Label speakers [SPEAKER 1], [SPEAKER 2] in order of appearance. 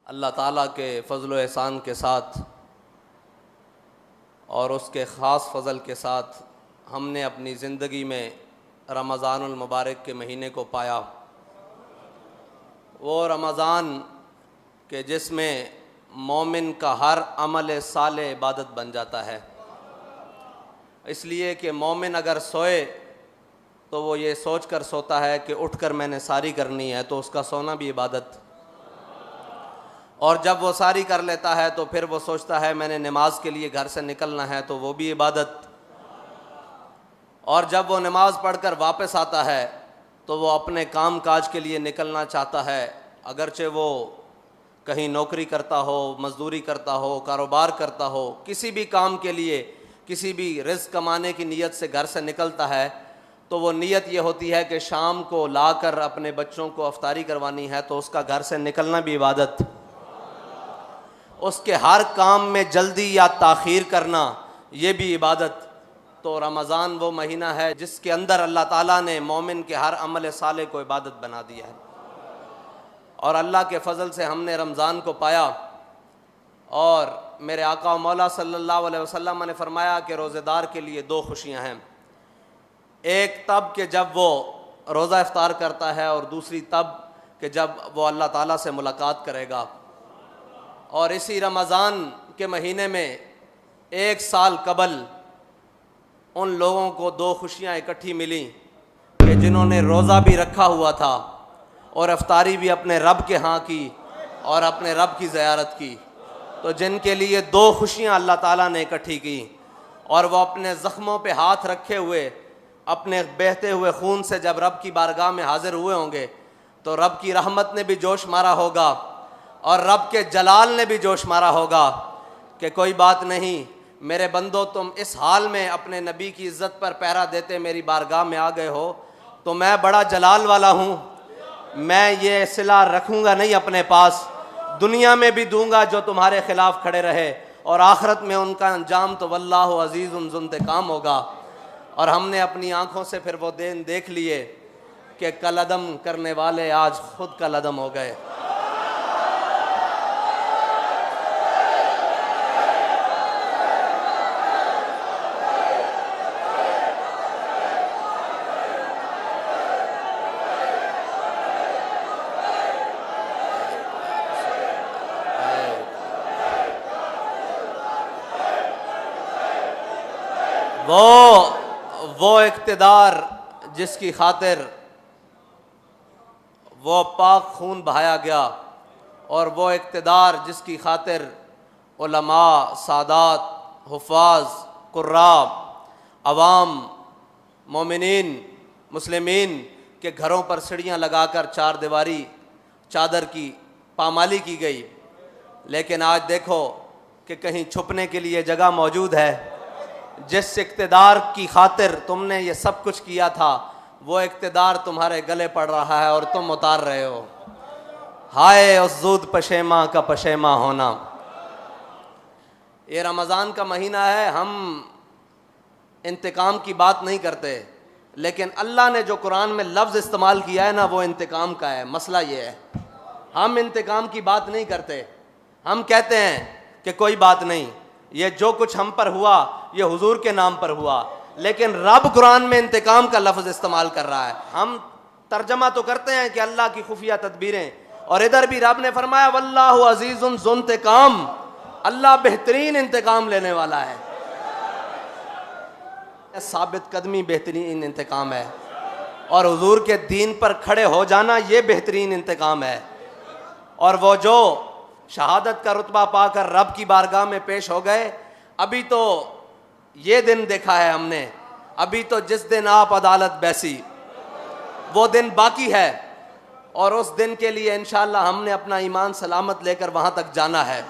[SPEAKER 1] अल्लाह ताला के फ़ज़ल व एहसान के साथ और उसके ख़ास फ़ज़ल के साथ हमने अपनी ज़िंदगी में रमज़ानुल मुबारक के महीने को पाया। वो रमज़ान के जिसमें मोमिन का हर अमल साले इबादत बन जाता है। इसलिए कि मोमिन अगर सोए तो वो ये सोच कर सोता है कि उठकर मैंने सारी करनी है, तो उसका सोना भी इबादत। और जब वो सारी कर लेता है तो फिर वो सोचता है मैंने नमाज के लिए घर से निकलना है, तो वो भी इबादत। और जब वो नमाज पढ़कर वापस आता है तो वो अपने काम काज के लिए निकलना चाहता है, अगरचे वो कहीं नौकरी करता हो, मजदूरी करता हो, कारोबार करता हो, किसी भी काम के लिए, किसी भी रिज़्क़ कमाने की नीयत से घर से निकलता है, तो वो नीयत ये होती है कि शाम को लाकर अपने बच्चों को अफ्तारी करवानी है, तो उसका घर से निकलना भी इबादत। उसके हर काम में जल्दी या ताख़ीर करना ये भी इबादत। तो रमज़ान वो महीना है जिसके अंदर अल्लाह ताला ने मोमिन के हर अमल साले को इबादत बना दिया है। और अल्लाह के फ़ज़ल से हमने रमज़ान को पाया। और मेरे आका मौला सल्लल्लाहु अलैहि वसल्लम ने फ़रमाया कि रोज़ेदार के लिए दो खुशियाँ हैं। एक तब कि जब वो रोज़ा इफ्तार करता है, और दूसरी तब कि जब वो अल्लाह ताला से मुलाकात करेगा। और इसी रमज़ान के महीने में एक साल कबल उन लोगों को दो खुशियाँ इकट्ठी मिली कि जिन्होंने रोज़ा भी रखा हुआ था और इफ्तारी भी अपने रब के यहाँ की और अपने रब की ज़ियारत की। तो जिनके लिए दो खुशियाँ अल्लाह ताला ने इकट्ठी की, और वह अपने ज़ख्मों पे हाथ रखे हुए अपने बहते हुए खून से जब रब की बारगाह में हाजिर हुए होंगे, तो रब की रहमत ने भी जोश मारा होगा और रब के जलाल ने भी जोश मारा होगा कि कोई बात नहीं मेरे बंदो, तुम इस हाल में अपने नबी की इज़्ज़त पर पहरा देते मेरी बारगाह में आ गए हो, तो मैं बड़ा जलाल वाला हूँ। मैं ये सिला रखूँगा नहीं अपने पास, दुनिया में भी दूंगा जो तुम्हारे खिलाफ खड़े रहे, और आखिरत में उनका अंजाम तो वल्लाहु अज़ीज़ुन ज़ुंतिक़ाम होगा। और हमने अपनी आँखों से फिर वो दिन देख लिए कि कलअदम करने वाले आज खुद कलअदम हो गए। वो इक़्तिदार जिसकी खातिर वो पाक खून बहाया गया, और वो इक़्तिदार जिसकी खातिर उलमा, सादात, हुफ़ाज़, कुर्राब, अवाम, मोमिनीन, मुस्लिमीन के घरों पर सीढ़ियाँ लगाकर चार दीवारी चादर की पामाली की गई। लेकिन आज देखो कि कहीं छुपने के लिए जगह मौजूद है। जिस इक़्तिदार की खातिर तुमने ये सब कुछ किया था, वो इक़्तिदार तुम्हारे गले पड़ रहा है और तुम उतार रहे हो। हाय उस ज़ूद पशेमा का पशेमा होना। ये रमज़ान का महीना है, हम इंतकाम की बात नहीं करते, लेकिन अल्लाह ने जो कुरान में लफ्ज़ इस्तेमाल किया है ना, वो इंतकाम का है। मसला ये है, हम इंतकाम की बात नहीं करते। हम कहते हैं कि कोई बात नहीं, ये जो कुछ हम पर हुआ ये हुजूर के नाम पर हुआ, लेकिन रब कुरान में इंतकाम का लफ्ज़ इस्तेमाल कर रहा है। हम तर्जमा तो करते हैं कि अल्लाह की खुफिया तदबीरें, और इधर भी रब ने फरमाया वल्लाहु अज़ीज़ुन ज़ुंतिक़ाम, अल्लाह बेहतरीन इंतकाम लेने वाला है। साबित कदमी बेहतरीन इंतकाम है, और हुजूर के दीन पर खड़े हो जाना ये बेहतरीन इंतकाम है। और वो जो शहादत का रुतबा पाकर रब की बारगाह में पेश हो गए, अभी तो ये दिन देखा है हमने, अभी तो जिस दिन आप अदालत बैसी वो दिन बाकी है, और उस दिन के लिए इंशाअल्लाह हमने अपना ईमान सलामत लेकर वहाँ तक जाना है।